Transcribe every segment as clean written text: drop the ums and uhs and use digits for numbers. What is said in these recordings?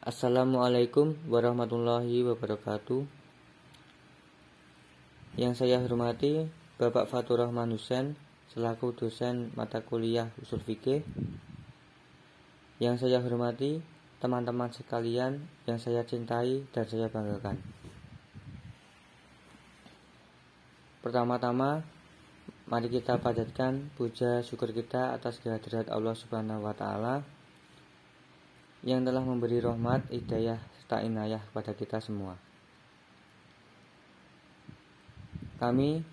Assalamualaikum warahmatullahi wabarakatuh. Yang saya hormati Bapak Fatur Rahman Hussein selaku dosen mata kuliah Ushul Fikih. Yang saya hormati teman-teman sekalian yang saya cintai dan saya banggakan. Pertama-tama, mari kita panjatkan puja syukur kita atas kehadirat Allah Subhanahu wa taala yang telah memberi rahmat, hidayah serta inayah kepada kita semua. Kami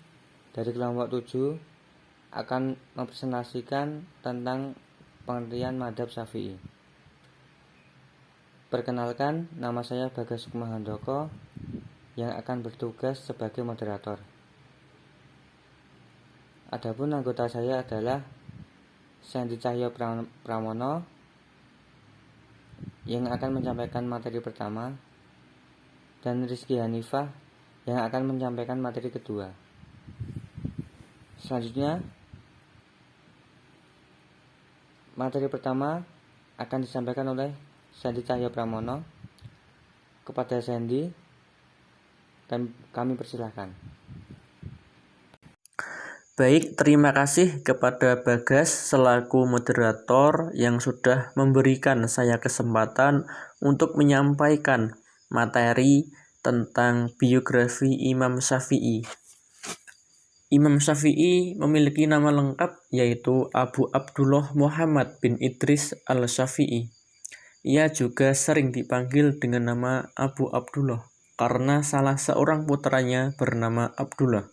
dari kelompok 7 akan mempresentasikan tentang pengertian Madzhab Syafi'i. Perkenalkan, nama saya Bagas Sukma Handoko yang akan bertugas sebagai moderator. Adapun anggota saya adalah Sandy Cahyo Pramono yang akan menyampaikan materi pertama dan Rizky Hanifah yang akan menyampaikan materi kedua. Selanjutnya, materi pertama akan disampaikan oleh Sandy Cahyo Pramono. Kepada Sandy, kami persilahkan. Baik, terima kasih kepada Bagas selaku moderator yang sudah memberikan saya kesempatan untuk menyampaikan materi tentang biografi Imam Syafi'i. Imam Syafi'i memiliki nama lengkap yaitu Abu Abdullah Muhammad bin Idris al-Syafi'i. Ia juga sering dipanggil dengan nama Abu Abdullah karena salah seorang putranya bernama Abdullah.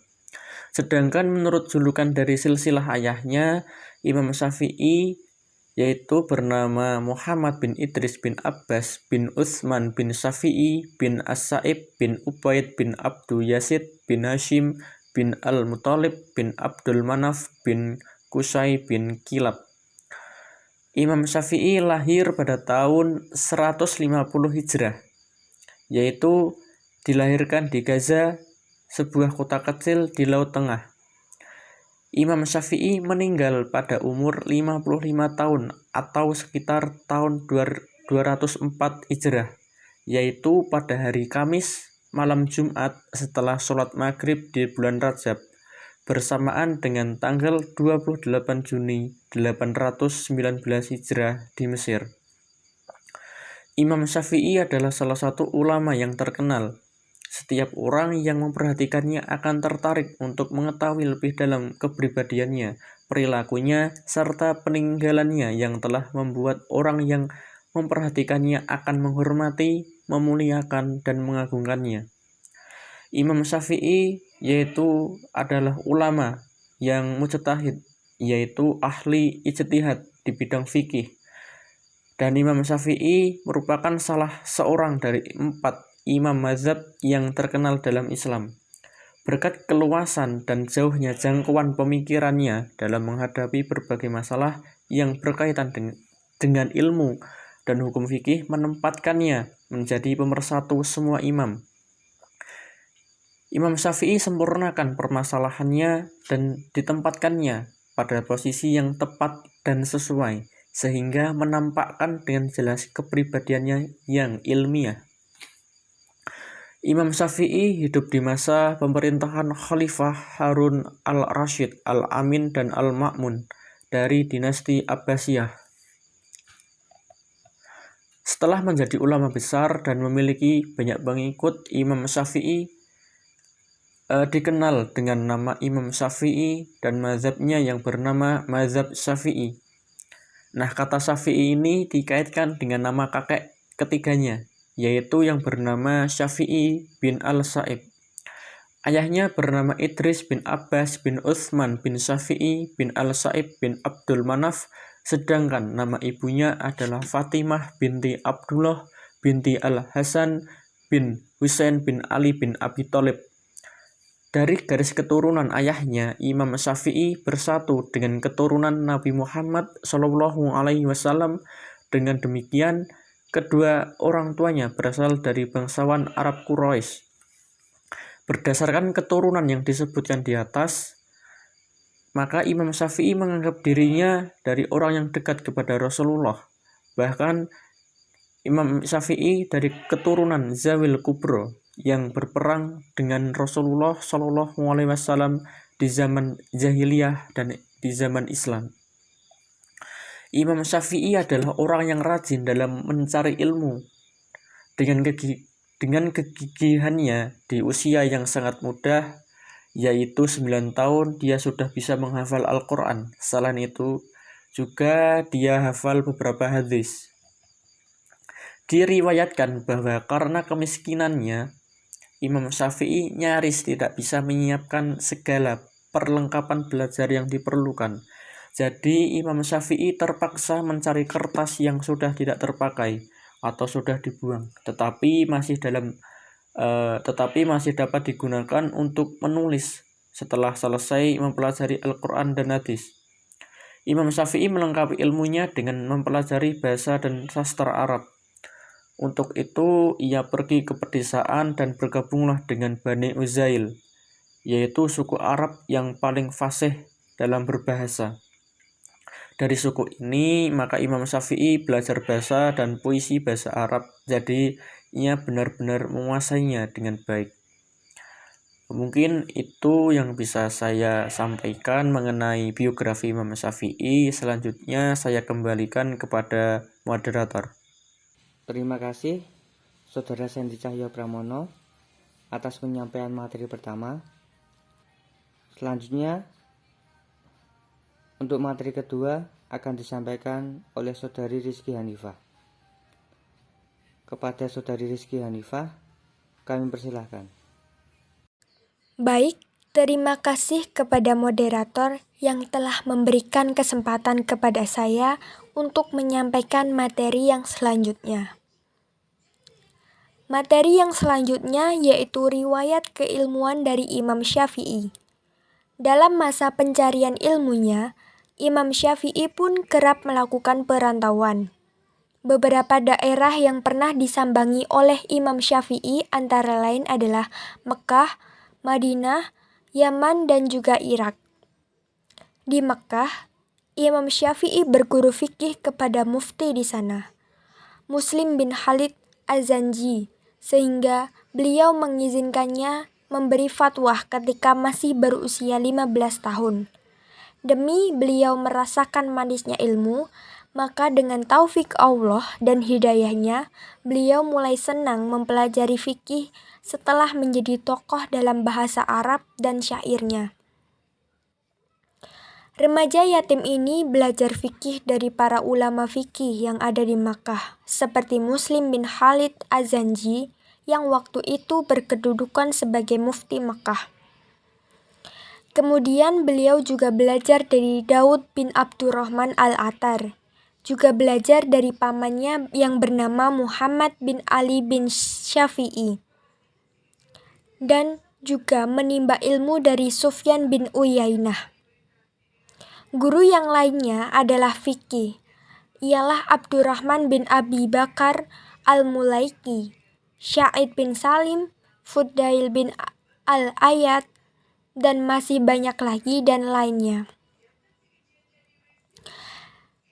Sedangkan menurut julukan dari silsilah ayahnya, Imam Syafi'i yaitu bernama Muhammad bin Idris bin Abbas bin Utsman bin Syafi'i bin As-Sa'ib bin Ubaid bin Abdu Yazid bin Hashim bin Al-Muthalib bin Abdul Manaf bin Qusay bin Kilab. Imam Syafi'i lahir pada tahun 150 Hijrah, yaitu dilahirkan di Gaza, sebuah kota kecil di Laut Tengah. Imam Syafi'i meninggal pada umur 55 tahun atau sekitar tahun 204 Hijrah, yaitu pada hari Kamis malam Jumat setelah sholat maghrib di bulan Rajab, bersamaan dengan tanggal 28 Juni 819 Hijrah di Mesir. Imam Syafi'i adalah salah satu ulama yang terkenal. Setiap orang yang memperhatikannya akan tertarik untuk mengetahui lebih dalam kepribadiannya, perilakunya, serta peninggalannya yang telah membuat orang yang memperhatikannya akan menghormati, memuliakan, dan mengagungkannya. Imam Syafi'i yaitu adalah ulama yang mujtahid, yaitu ahli ijtihad di bidang fikih. Dan Imam Syafi'i merupakan salah seorang dari 4 imam mazhab yang terkenal dalam Islam. Berkat keluasan dan jauhnya jangkauan pemikirannya dalam menghadapi berbagai masalah yang berkaitan dengan ilmu dan hukum fikih menempatkannya menjadi pemersatu semua imam. Imam Syafi'i sempurnakan permasalahannya dan ditempatkannya pada posisi yang tepat dan sesuai, sehingga menampakkan dengan jelas kepribadiannya yang ilmiah. Imam Syafi'i hidup di masa pemerintahan Khalifah Harun al-Rashid al-Amin dan al-Ma'mun dari dinasti Abbasiyah. Setelah menjadi ulama besar dan memiliki banyak pengikut, Imam Syafi'i dikenal dengan nama Imam Syafi'i dan mazhabnya yang bernama Madzhab Syafi'i. Nah, kata Syafi'i ini dikaitkan dengan nama kakek ketiganya, yaitu yang bernama Syafi'i bin Al-Sa'ib. Ayahnya bernama Idris bin Abbas bin Utsman bin Syafi'i bin Al-Sa'ib bin Abdul Manaf, sedangkan nama ibunya adalah Fatimah binti Abdullah binti Al-Hasan bin Husain bin Ali bin Abi Thalib. Dari garis keturunan ayahnya, Imam Syafi'i bersatu dengan keturunan Nabi Muhammad SAW. Dengan demikian, kedua orang tuanya berasal dari bangsawan Arab Quraisy. Berdasarkan keturunan yang disebutkan di atas, maka Imam Syafi'i menganggap dirinya dari orang yang dekat kepada Rasulullah. Bahkan Imam Syafi'i dari keturunan Zawil Kubro yang berperang dengan Rasulullah Shallallahu Alaihi Wasallam di zaman jahiliyah dan di zaman Islam. Imam Syafi'i adalah orang yang rajin dalam mencari ilmu. Dengan kegigihannya di usia yang sangat muda, yaitu 9 tahun, dia sudah bisa menghafal Al-Quran. Selain itu, juga dia hafal beberapa hadis. Diriwayatkan bahwa karena kemiskinannya, Imam Syafi'i nyaris tidak bisa menyiapkan segala perlengkapan belajar yang diperlukan. Jadi Imam Syafi'i terpaksa mencari kertas yang sudah tidak terpakai atau sudah dibuang, tetapi masih dapat digunakan untuk menulis setelah selesai mempelajari Al-Quran dan hadis. Imam Syafi'i melengkapi ilmunya dengan mempelajari bahasa dan sastra Arab. Untuk itu, ia pergi ke pedesaan dan bergabunglah dengan Bani Uzail, yaitu suku Arab yang paling fasih dalam berbahasa. Dari suku ini, maka Imam Syafi'i belajar bahasa dan puisi bahasa Arab, jadi ia benar-benar menguasainya dengan baik. Mungkin itu yang bisa saya sampaikan mengenai biografi Imam Syafi'i. Selanjutnya saya kembalikan kepada moderator. Terima kasih Saudara Sendi Cahyo Pramono atas penyampaian materi pertama. Selanjutnya, untuk materi kedua akan disampaikan oleh Saudari Rizky Hanifah. Kepada Saudari Rizky Hanifah, kami persilahkan. Baik, terima kasih kepada moderator yang telah memberikan kesempatan kepada saya untuk menyampaikan materi yang selanjutnya. Materi yang selanjutnya yaitu riwayat keilmuan dari Imam Syafi'i. Dalam masa pencarian ilmunya, Imam Syafi'i pun kerap melakukan perantauan. Beberapa daerah yang pernah disambangi oleh Imam Syafi'i antara lain adalah Mekah, Madinah, Yaman, dan juga Irak. Di Mekah, Imam Syafi'i berguru fikih kepada mufti di sana, Muslim bin Khalid Az-Zanji, sehingga beliau mengizinkannya memberi fatwa ketika masih berusia 15 tahun. Demi beliau merasakan manisnya ilmu, maka dengan taufik Allah dan hidayahnya, beliau mulai senang mempelajari fikih setelah menjadi tokoh dalam bahasa Arab dan syairnya. Remaja yatim ini belajar fikih dari para ulama fikih yang ada di Makkah, seperti Muslim bin Khalid Az-Zanji yang waktu itu berkedudukan sebagai mufti Makkah. Kemudian beliau juga belajar dari Daud bin Abdurrahman Al-Attar, juga belajar dari pamannya yang bernama Muhammad bin Ali bin Syafi'i, dan juga menimba ilmu dari Sufyan bin Uyainah. Guru yang lainnya adalah fikih, ialah Abdurrahman bin Abi Bakar Al-Mulaiki, Sya'id bin Salim, Fudail bin Al-Ayat, dan masih banyak lagi dan lainnya.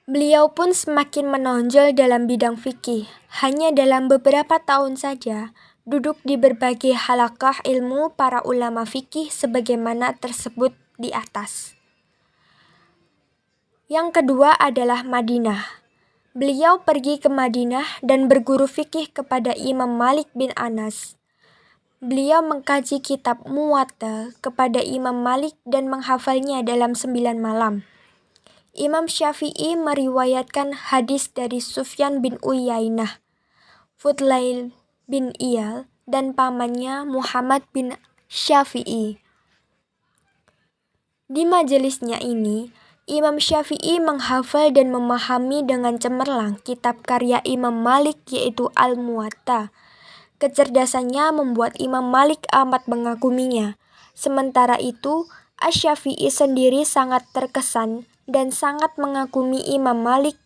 Beliau pun semakin menonjol dalam bidang fikih. Hanya dalam beberapa tahun saja, duduk di berbagai halaqah ilmu para ulama fikih sebagaimana tersebut di atas. Yang kedua adalah Madinah. Beliau pergi ke Madinah dan berguru fikih kepada Imam Malik bin Anas. Beliau mengkaji kitab Muwatta kepada Imam Malik dan menghafalnya dalam 9 malam. Imam Syafi'i meriwayatkan hadis dari Sufyan bin Uyainah, Fudail bin Iyal, dan pamannya Muhammad bin Syafi'i. Di majelisnya ini, Imam Syafi'i menghafal dan memahami dengan cemerlang kitab karya Imam Malik yaitu Al-Muwatta. Kecerdasannya membuat Imam Malik amat mengaguminya. Sementara itu, Asy-Syafi'i sendiri sangat terkesan dan sangat mengagumi Imam Malik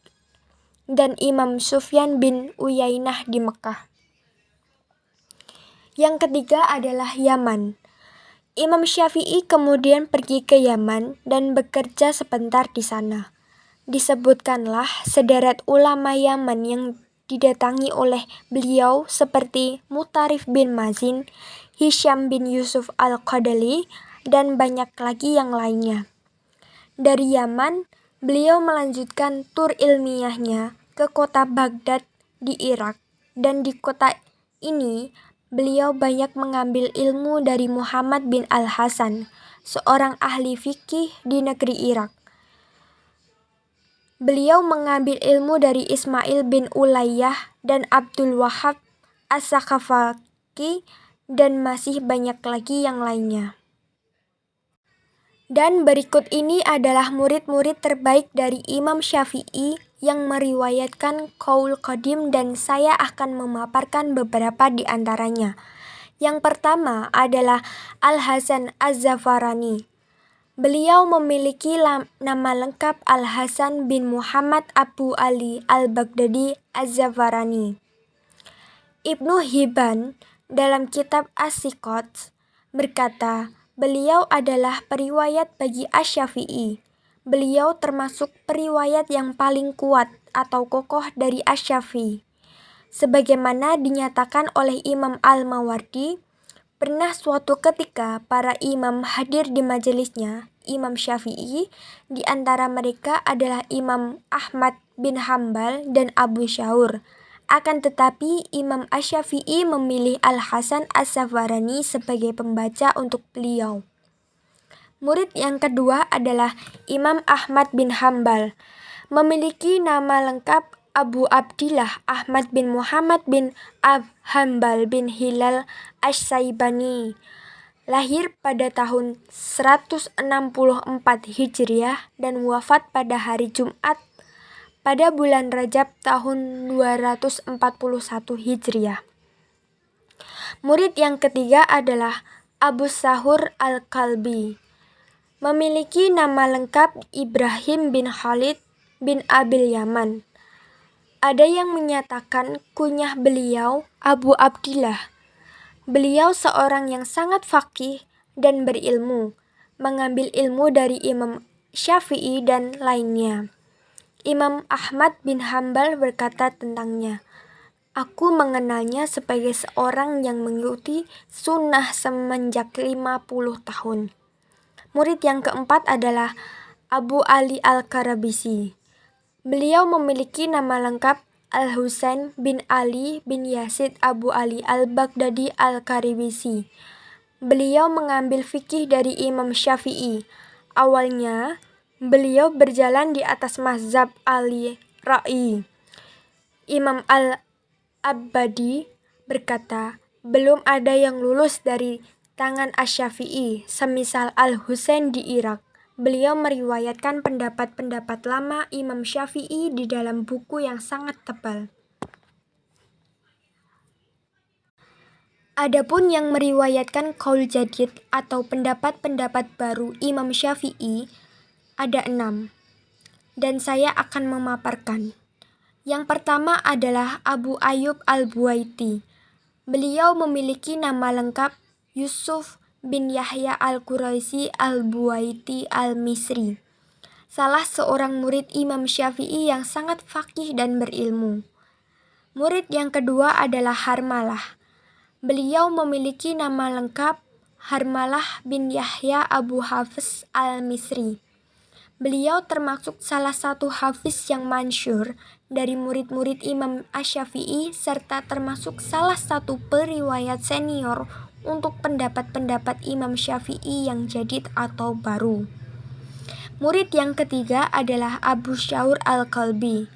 dan Imam Sufyan bin Uyainah di Mekah. Yang ketiga adalah Yaman. Imam Syafi'i kemudian pergi ke Yaman dan bekerja sebentar di sana. Disebutkanlah sederet ulama Yaman yang didatangi oleh beliau seperti Mutarif bin Mazin, Hisham bin Yusuf al-Qadali, dan banyak lagi yang lainnya. Dari Yaman, beliau melanjutkan tur ilmiahnya ke kota Baghdad di Irak, dan di kota ini beliau banyak mengambil ilmu dari Muhammad bin Al-Hasan, seorang ahli fikih di negeri Irak. Beliau mengambil ilmu dari Ismail bin Ulayyah dan Abdul Wahhab As-Sakafaki, dan masih banyak lagi yang lainnya. Dan berikut ini adalah murid-murid terbaik dari Imam Syafi'i yang meriwayatkan qaul qadim, dan saya akan memaparkan beberapa di antaranya. Yang pertama adalah Al-Hasan Az-Zafarani. Beliau memiliki nama lengkap Al-Hasan bin Muhammad Abu Ali Al-Baghdadi Az-Zafarani. Ibnu Hibban dalam kitab As-Siqat berkata, beliau adalah periwayat bagi Asy-Syafi'i. Beliau termasuk periwayat yang paling kuat atau kokoh dari Asy-Syafi'i. Sebagaimana dinyatakan oleh Imam Al-Mawardi, pernah suatu ketika para imam hadir di majelisnya Imam Syafi'i. Di antara mereka adalah Imam Ahmad bin Hambal dan Abu Syaur. Akan tetapi Imam Asy-Syafi'i memilih Al-Hasan Az-Zafarani sebagai pembaca untuk beliau. Murid yang kedua adalah Imam Ahmad bin Hambal. Memiliki nama lengkap Abu Abdillah Ahmad bin Muhammad bin Hambal bin Hilal Asy-Syaibani. Lahir pada tahun 164 Hijriah dan wafat pada hari Jumat pada bulan Rajab tahun 241 Hijriah. Murid yang ketiga adalah Abu Sahur Al-Kalbi. Memiliki nama lengkap Ibrahim bin Khalid bin Abil Yaman. Ada yang menyatakan kunyah beliau Abu Abdillah. Beliau seorang yang sangat faqih dan berilmu, mengambil ilmu dari Imam Syafi'i dan lainnya. Imam Ahmad bin Hambal berkata tentangnya, aku mengenalnya sebagai seorang yang mengikuti sunnah semenjak 50 tahun. Murid yang keempat adalah Abu Ali Al-Karabisi. Beliau memiliki nama lengkap Al-Husain bin Ali bin Yazid Abu Ali Al-Baghdadi Al-Karabisi. Beliau mengambil fikih dari Imam Syafi'i. Awalnya, beliau berjalan di atas mazhab Ali-Ra'i. Imam Al-Abbadi berkata, belum ada yang lulus dari tangan Asy-Syafi'i, semisal Al-Husain di Irak. Beliau meriwayatkan pendapat-pendapat lama Imam Syafi'i di dalam buku yang sangat tebal. Adapun yang meriwayatkan qaul jadid atau pendapat-pendapat baru Imam Syafi'i ada 6, dan saya akan memaparkan. Yang pertama adalah Abu Ayyub Al-Buwaiti. Beliau memiliki nama lengkap Yusuf bin Yahya Al-Quraisy Al-Buwaiti Al-Misri, salah seorang murid Imam Syafi'i yang sangat faqih dan berilmu. Murid yang kedua adalah Harmalah. Beliau memiliki nama lengkap Harmalah bin Yahya Abu Hafiz Al-Misri. Beliau termasuk salah satu hafiz yang masyhur dari murid-murid Imam Asy-Syafi'i serta termasuk salah satu periwayat senior untuk pendapat-pendapat Imam Syafi'i yang jadid atau baru. Murid yang ketiga adalah Abu Syaur Al-Kalbi.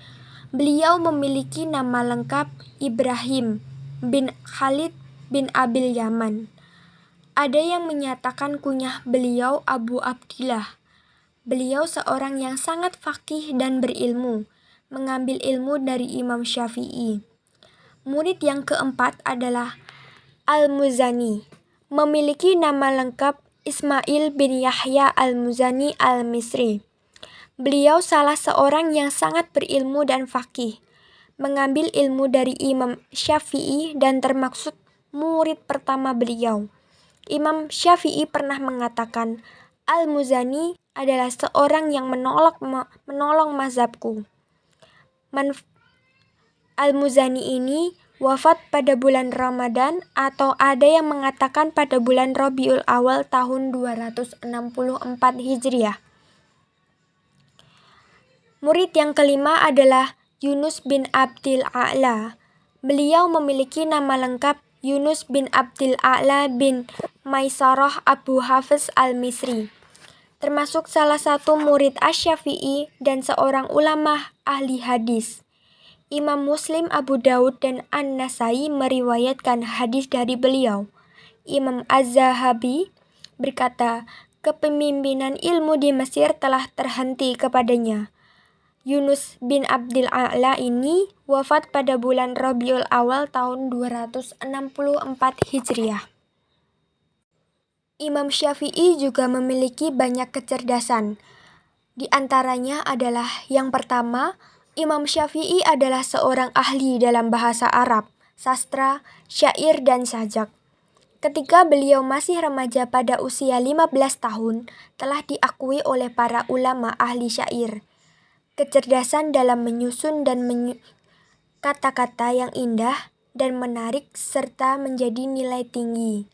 Beliau memiliki nama lengkap Ibrahim bin Khalid bin Abil Yaman. Ada yang menyatakan kunyah beliau Abu Abdillah. Beliau seorang yang sangat faqih dan berilmu, mengambil ilmu dari Imam Syafi'i. Murid yang keempat adalah Al-Muzani. Memiliki nama lengkap Ismail bin Yahya Al-Muzani Al-Misri. Beliau salah seorang yang sangat berilmu dan faqih, mengambil ilmu dari Imam Syafi'i dan termasuk murid pertama beliau. Imam Syafi'i pernah mengatakan, Al-Muzani adalah seorang yang menolong mazhabku. Al-Muzani ini wafat pada bulan Ramadan atau ada yang mengatakan pada bulan Rabiul Awal tahun 264 Hijriah. Murid yang kelima adalah Yunus bin Abdil A'la. Beliau memiliki nama lengkap Yunus bin Abdil A'la bin Maisarah Abu Hafiz al-Misri, termasuk salah satu murid Asy-Syafi'i dan seorang ulama ahli hadis. Imam Muslim, Abu Daud, dan An-Nasai meriwayatkan hadis dari beliau. Imam Az-Zahabi berkata, kepemimpinan ilmu di Mesir telah terhenti kepadanya. Yunus bin Abdil A'la ini wafat pada bulan Rabiul Awal tahun 264 Hijriah. Imam Syafi'i juga memiliki banyak kecerdasan. Di antaranya adalah yang pertama, Imam Syafi'i adalah seorang ahli dalam bahasa Arab, sastra, syair, dan sajak. Ketika beliau masih remaja pada usia 15 tahun, telah diakui oleh para ulama ahli syair. Kecerdasan dalam menyusun dan kata-kata yang indah dan menarik serta menjadi nilai tinggi,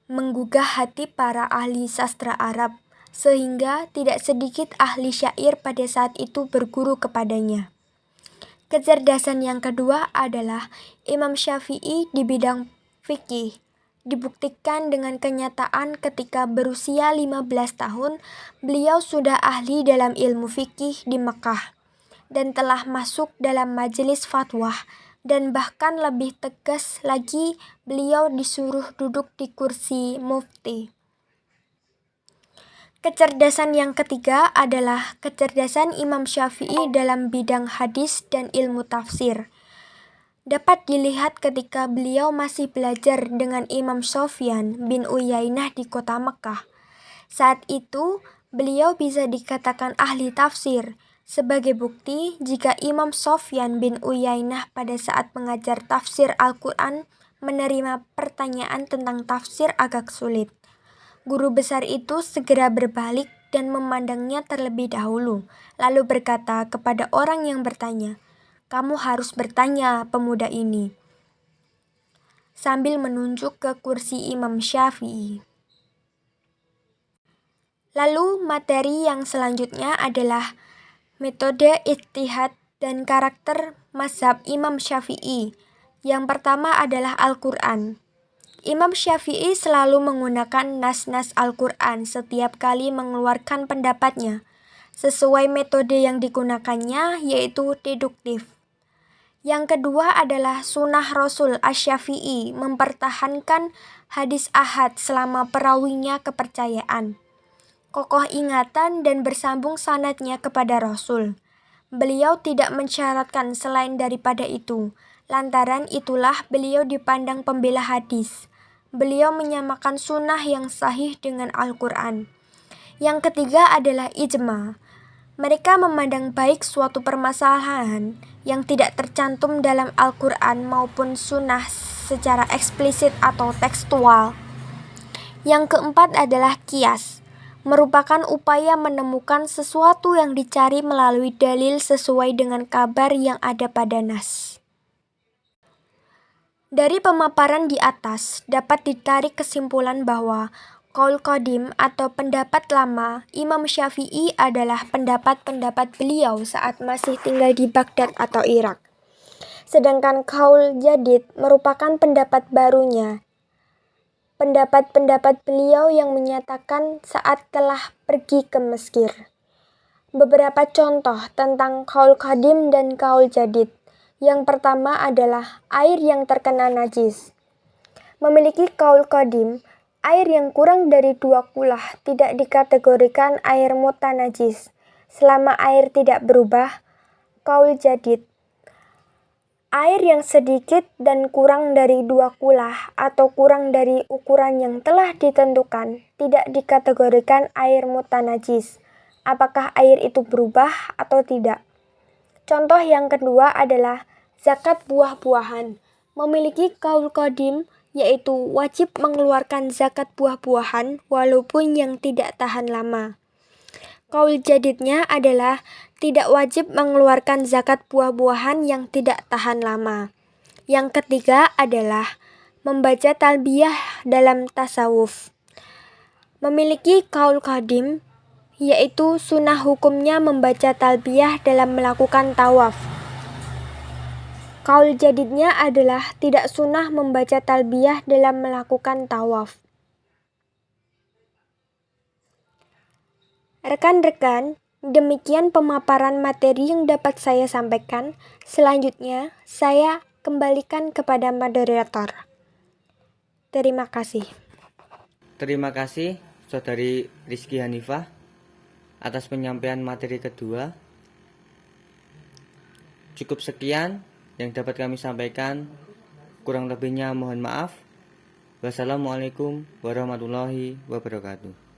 menggugah hati para ahli sastra Arab, sehingga tidak sedikit ahli syair pada saat itu berguru kepadanya. Kecerdasan yang kedua adalah Imam Syafi'i di bidang fikih. Dibuktikan dengan kenyataan ketika berusia 15 tahun, beliau sudah ahli dalam ilmu fikih di Mekah dan telah masuk dalam majelis fatwa, dan bahkan lebih tegas lagi beliau disuruh duduk di kursi mufti. Kecerdasan yang ketiga adalah kecerdasan Imam Syafi'i dalam bidang hadis dan ilmu tafsir. Dapat dilihat ketika beliau masih belajar dengan Imam Sufyan bin Uyainah di kota Mekah. Saat itu, beliau bisa dikatakan ahli tafsir. Sebagai bukti, jika Imam Sufyan bin Uyainah pada saat mengajar tafsir Al-Quran menerima pertanyaan tentang tafsir agak sulit, guru besar itu segera berbalik dan memandangnya terlebih dahulu, lalu berkata kepada orang yang bertanya, "Kamu harus bertanya, pemuda ini," sambil menunjuk ke kursi Imam Syafi'i. Lalu materi yang selanjutnya adalah metode ijtihad dan karakter mazhab Imam Syafi'i. Yang pertama adalah Al-Quran. Imam Syafi'i selalu menggunakan nas-nas Al-Quran setiap kali mengeluarkan pendapatnya. Sesuai metode yang digunakannya, yaitu deduktif. Yang kedua adalah sunnah Rasul Asy-Syafi'i, mempertahankan hadis ahad selama perawinya kepercayaan, kokoh ingatan dan bersambung sanadnya kepada Rasul. Beliau tidak mensyaratkan selain daripada itu. Lantaran itulah beliau dipandang pembela hadis. Beliau menyamakan sunnah yang sahih dengan Al-Quran. Yang ketiga adalah ijma. Mereka memandang baik suatu permasalahan yang tidak tercantum dalam Al-Quran maupun sunnah secara eksplisit atau tekstual. Yang keempat adalah qiyas, merupakan upaya menemukan sesuatu yang dicari melalui dalil sesuai dengan kabar yang ada pada nas. Dari pemaparan di atas, dapat ditarik kesimpulan bahwa qaul qadim atau pendapat lama Imam Syafi'i adalah pendapat-pendapat beliau saat masih tinggal di Baghdad atau Irak. Sedangkan qaul jadid merupakan pendapat barunya. Pendapat-pendapat beliau yang menyatakan saat telah pergi ke Mesir. Beberapa contoh tentang qaul qadim dan qaul jadid. Yang pertama adalah air yang terkena najis. Memiliki qaul qadim, air yang kurang dari 2 kulah tidak dikategorikan air mutanajis. Selama air tidak berubah, qaul jadid, air yang sedikit dan kurang dari 2 kulah atau kurang dari ukuran yang telah ditentukan tidak dikategorikan air mutanajis. Apakah air itu berubah atau tidak? Contoh yang kedua adalah zakat buah-buahan. Memiliki qaul qadim, yaitu wajib mengeluarkan zakat buah-buahan walaupun yang tidak tahan lama. Qaul jadidnya adalah tidak wajib mengeluarkan zakat buah-buahan yang tidak tahan lama. Yang ketiga adalah membaca talbiyah dalam tasawuf. Memiliki kaul qadim, yaitu sunnah hukumnya membaca talbiyah dalam melakukan tawaf. Kaul jadidnya adalah tidak sunnah membaca talbiyah dalam melakukan tawaf. Rekan-rekan, demikian pemaparan materi yang dapat saya sampaikan. Selanjutnya, saya kembalikan kepada moderator. Terima kasih. Terima kasih Saudari Rizky Hanifah atas penyampaian materi kedua. Cukup sekian yang dapat kami sampaikan. Kurang lebihnya mohon maaf. Wassalamualaikum warahmatullahi wabarakatuh.